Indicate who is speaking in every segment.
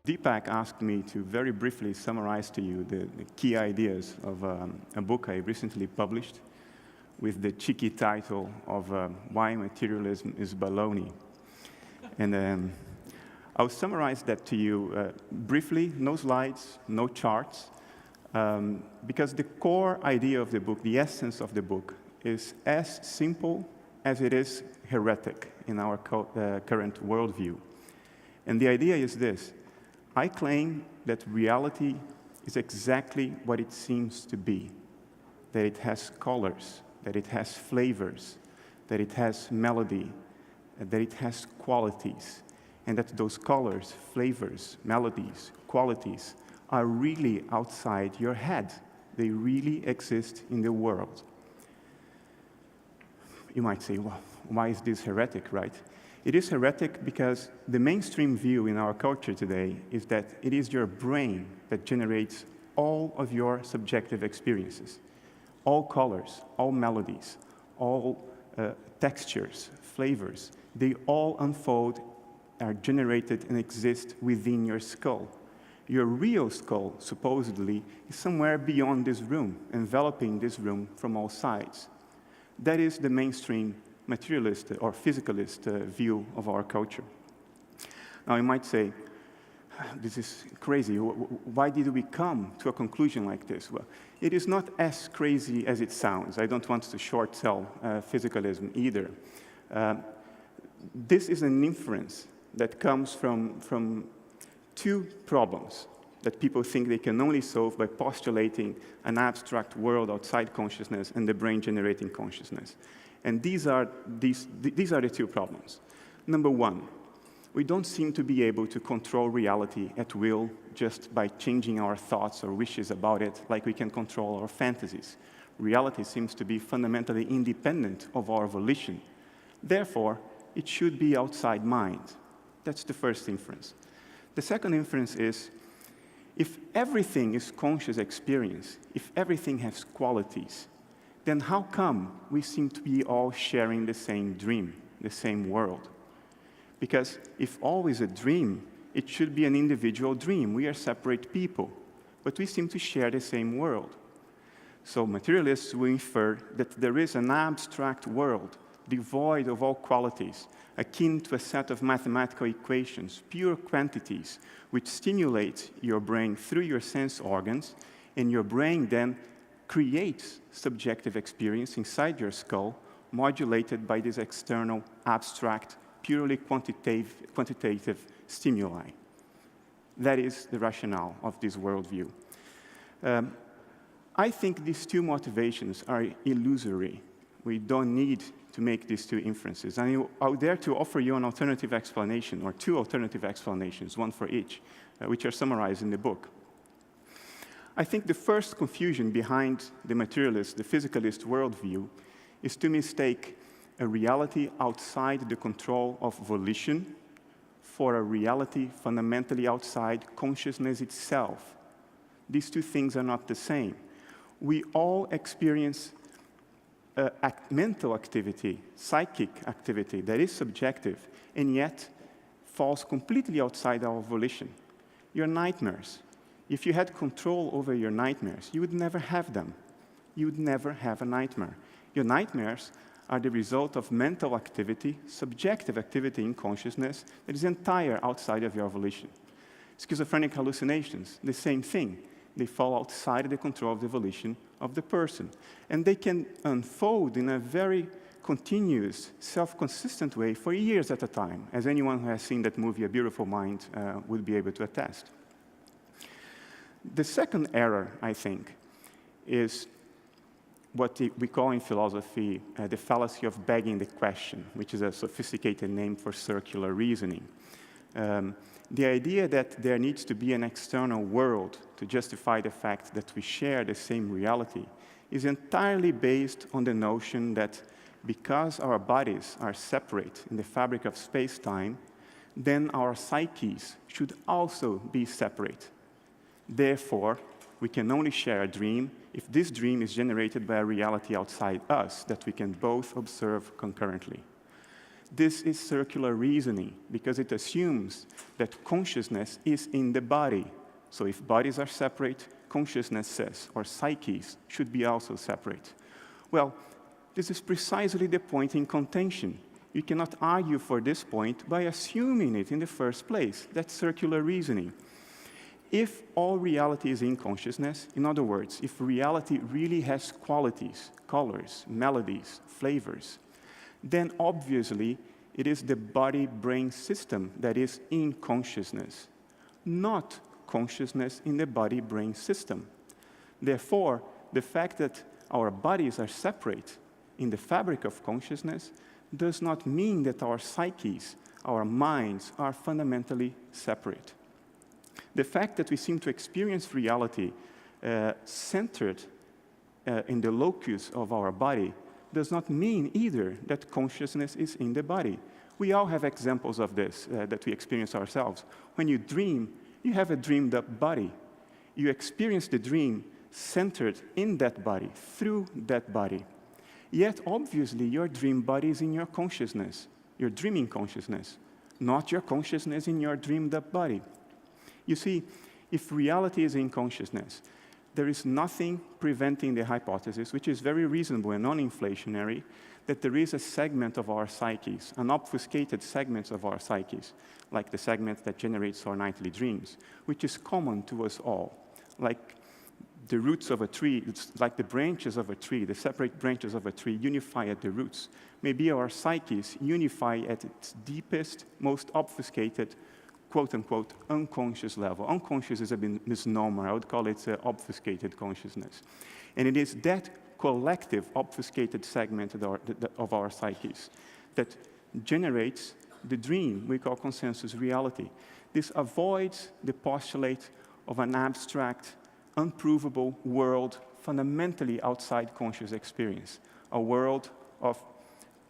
Speaker 1: Deepak asked me to very briefly summarize to you the key ideas of a book I recently published with the cheeky title of Why Materialism Is Baloney. And I'll summarize that to you briefly, no slides, no charts, because the core idea of the book, the essence of the book, is as simple as it is heretic in our current worldview. And the idea is this: I claim that reality is exactly what it seems to be, that it has colors, that it has flavors, that it has melody, that it has qualities, and that those colors, flavors, melodies, qualities are really outside your head. They really exist in the world. You might say, well, why is this heretic, right? It is heretic because the mainstream view in our culture today is that it is your brain that generates all of your subjective experiences. All colors, all melodies, all textures, flavors, they all unfold, are generated and exist within your skull. Your real skull, supposedly, is somewhere beyond this room, enveloping this room from all sides. That is the mainstream materialist or physicalist view of our culture. Now, you might say, this is crazy. Why did we come to a conclusion like this? Well, it is not as crazy as it sounds. I don't want to short sell physicalism either. This is an inference that comes from two problems that people think they can only solve by postulating an abstract world outside consciousness and the brain generating consciousness. And these are the two problems. Number one, we don't seem to be able to control reality at will just by changing our thoughts or wishes about it like we can control our fantasies. Reality seems to be fundamentally independent of our volition. Therefore, it should be outside mind. That's the first inference. The second inference is, if everything is conscious experience, if everything has qualities, then how come we seem to be all sharing the same dream, the same world? Because if all is a dream, it should be an individual dream. We are separate people, but we seem to share the same world. So materialists will infer that there is an abstract world devoid of all qualities, akin to a set of mathematical equations, pure quantities, which stimulate your brain through your sense organs, and your brain then creates subjective experience inside your skull, modulated by this external, abstract, purely quantitative stimuli. That is the rationale of this worldview. I think these two motivations are illusory. We don't need to make these two inferences. And I would dare to offer you an alternative explanation, or two alternative explanations, one for each, which are summarized in the book. I think the first confusion behind the materialist, the physicalist worldview is to mistake a reality outside the control of volition for a reality fundamentally outside consciousness itself. These two things are not the same. We all experience mental activity, psychic activity that is subjective and yet falls completely outside our volition. Your nightmares. If you had control over your nightmares, you would never have them. You would never have a nightmare. Your nightmares are the result of mental activity, subjective activity in consciousness that is entire outside of your volition. Schizophrenic hallucinations, the same thing. They fall outside the control of the volition of the person. And they can unfold in a very continuous, self-consistent way for years at a time, as anyone who has seen that movie, A Beautiful Mind, would be able to attest. The second error, I think, is what we call in philosophy the fallacy of begging the question, which is a sophisticated name for circular reasoning. The idea that there needs to be an external world to justify the fact that we share the same reality is entirely based on the notion that because our bodies are separate in the fabric of space-time, then our psyches should also be separate. Therefore, we can only share a dream if this dream is generated by a reality outside us that we can both observe concurrently. This is circular reasoning because it assumes that consciousness is in the body. So if bodies are separate, consciousnesses or psyches should be also separate. Well, this is precisely the point in contention. You cannot argue for this point by assuming it in the first place. That's circular reasoning. If all reality is in consciousness, in other words, if reality really has qualities, colors, melodies, flavors, then obviously it is the body-brain system that is in consciousness, not consciousness in the body-brain system. Therefore, the fact that our bodies are separate in the fabric of consciousness does not mean that our psyches, our minds, are fundamentally separate. The fact that we seem to experience reality centered in the locus of our body does not mean either that consciousness is in the body. We all have examples of this that we experience ourselves. When you dream, you have a dreamed up body. You experience the dream centered in that body, through that body. Yet, obviously, your dream body is in your consciousness, your dreaming consciousness, not your consciousness in your dreamed up body. You see, if reality is in consciousness, there is nothing preventing the hypothesis, which is very reasonable and non-inflationary, that there is a segment of our psyches, an obfuscated segment of our psyches, like the segment that generates our nightly dreams, which is common to us all. Like the roots of a tree, it's like the branches of a tree, the separate branches of a tree unify at the roots. Maybe our psyches unify at its deepest, most obfuscated, quote-unquote, unconscious level. Unconscious is a misnomer. I would call it obfuscated consciousness. And it is that collective obfuscated segment of our psyches that generates the dream we call consensus reality. This avoids the postulate of an abstract, unprovable world fundamentally outside conscious experience, a world of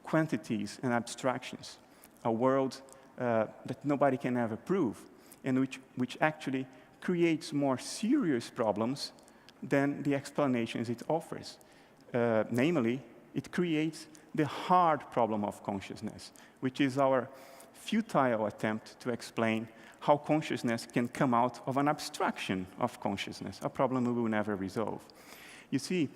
Speaker 1: quantities and abstractions, a world that nobody can ever prove, and which actually creates more serious problems than the explanations it offers. Namely, it creates the hard problem of consciousness, which is our futile attempt to explain how consciousness can come out of an abstraction of consciousness, a problem we will never resolve. You see,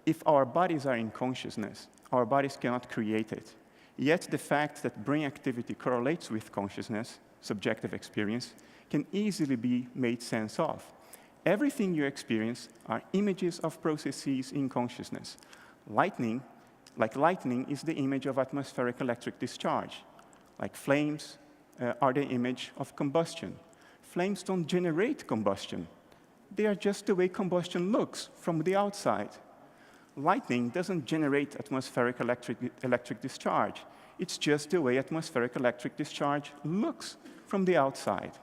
Speaker 1: if our bodies are in consciousness, our bodies cannot create it. Yet the fact that brain activity correlates with consciousness, subjective experience, can easily be made sense of. Everything you experience are images of processes in consciousness. Lightning, is the image of atmospheric electric discharge. Like flames are the image of combustion. Flames don't generate combustion. They are just the way combustion looks from the outside. Lightning doesn't generate atmospheric electric discharge. It's just the way atmospheric electric discharge looks from the outside.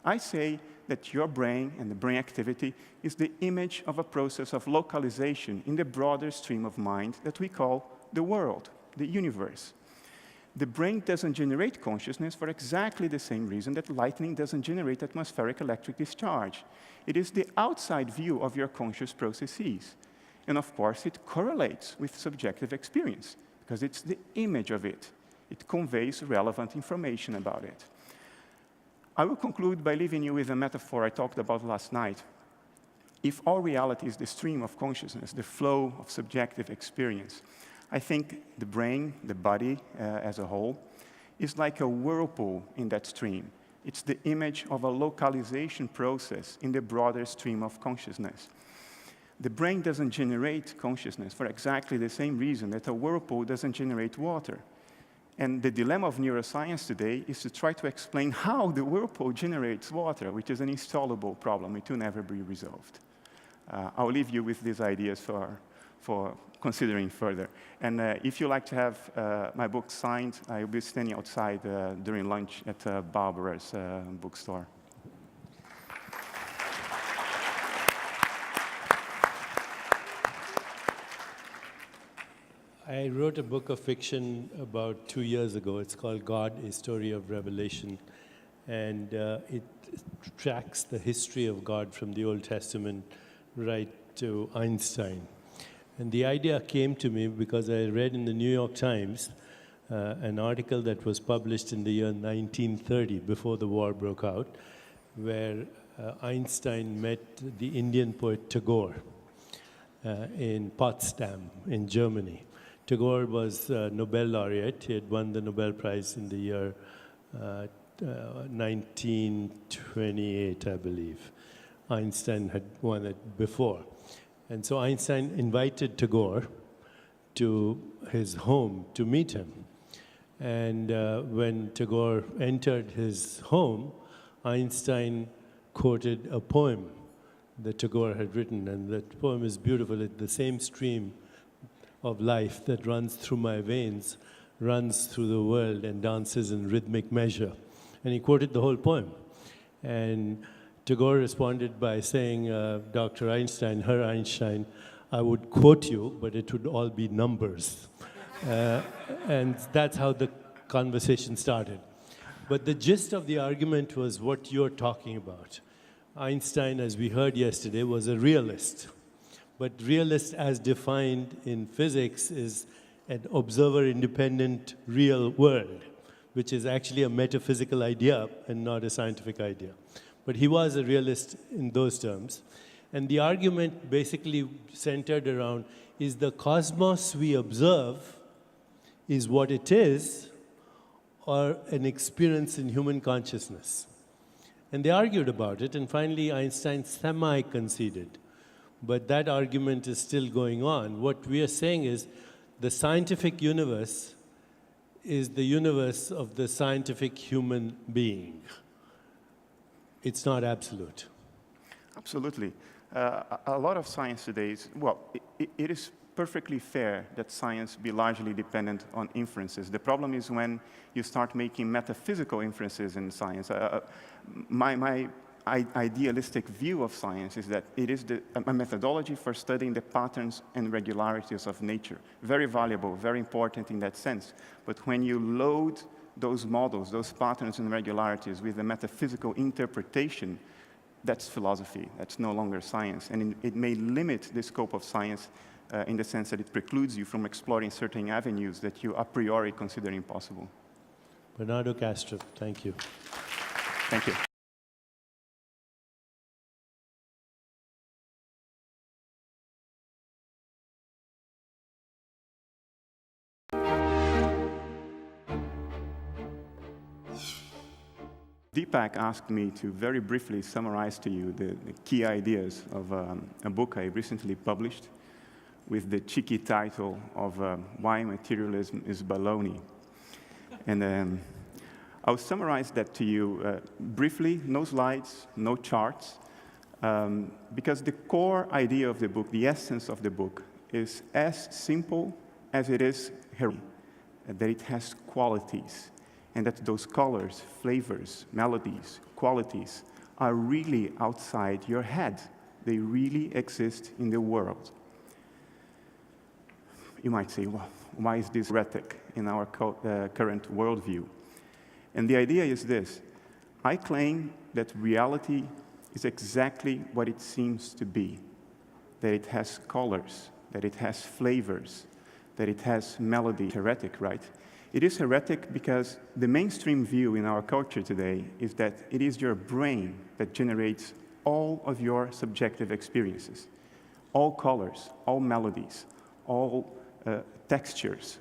Speaker 1: I say that your brain and the brain activity is the image of a process of localization in the broader stream of mind that we call the world, the universe. The brain doesn't generate consciousness for exactly the same reason that lightning doesn't generate atmospheric electric discharge. It is the outside view of your conscious processes. And of course, it correlates with subjective experience, because it's the image of it. It conveys relevant information about it. I will conclude by leaving you with a metaphor I talked about last night. If all reality is the stream of consciousness, the flow of subjective experience, I think the brain, the body as a whole, is like a whirlpool in that stream. It's the image of a localization process in the broader stream of consciousness. The brain doesn't generate consciousness for exactly the same reason that a whirlpool doesn't generate water. And the dilemma of neuroscience today is to try to explain how the whirlpool generates water, which is an insoluble problem. It will never be resolved. I'll leave you with these ideas for considering further. And if you like to have my book signed, I'll be standing outside during lunch at Barbara's bookstore.
Speaker 2: I wrote a book of fiction about 2 years ago. It's called God, A Story of Revelation. And it tracks the history of God from the Old Testament right to Einstein. And the idea came to me because I read in the New York Times an article that was published in the year 1930, before the war broke out, where Einstein met the Indian poet Tagore in Potsdam, in Germany. Tagore was a Nobel laureate. He had won the Nobel Prize in the year 1928, I believe. Einstein had won it before. And so Einstein invited Tagore to his home to meet him. And when Tagore entered his home, Einstein quoted a poem that Tagore had written, and that poem is beautiful. It's the same stream of life that runs through my veins, runs through the world and dances in rhythmic measure. And he quoted the whole poem. And Tagore responded by saying, Dr. Einstein, Herr Einstein, I would quote you, but it would all be numbers. And that's how the conversation started. But the gist of the argument was what you're talking about. Einstein, as we heard yesterday, was a realist. But realist, as defined in physics, is an observer-independent real world, which is actually a metaphysical idea and not a scientific idea. But he was a realist in those terms. And the argument basically centered around, is the cosmos we observe is what it is, or an experience in human consciousness? And they argued about it, and finally Einstein semi-conceded. But that argument is still going on. What we are saying is the scientific universe is the universe of the scientific human being. It's not absolute.
Speaker 1: Absolutely. A lot of science today is, well, it is perfectly fair that science be largely dependent on inferences. The problem is when you start making metaphysical inferences in science. My idealistic view of science is that it is a methodology for studying the patterns and regularities of nature. Very valuable, very important in that sense. But when you load those models, those patterns and regularities with a metaphysical interpretation, that's philosophy. That's no longer science. And it may limit the scope of science in the sense that it precludes you from exploring certain avenues that you a priori consider impossible.
Speaker 2: Bernardo Kastrup, thank you.
Speaker 1: Thank you. Deepak asked me to very briefly summarize to you the key ideas of a book I recently published with the cheeky title of Why Materialism Is Baloney. And I'll summarize that to you briefly, no slides, no charts, because the core idea of the book, the essence of the book, is as simple as it is here, that it has qualities, and that those colors, flavors, melodies, qualities are really outside your head. They really exist in the world. You might say, well, why is this heretic in our current worldview? And the idea is this. I claim that reality is exactly what it seems to be, that it has colors, that it has flavors, that it has melody. Heretic, right? It is heretic because the mainstream view in our culture today is that it is your brain that generates all of your subjective experiences. All colors, all melodies, all textures,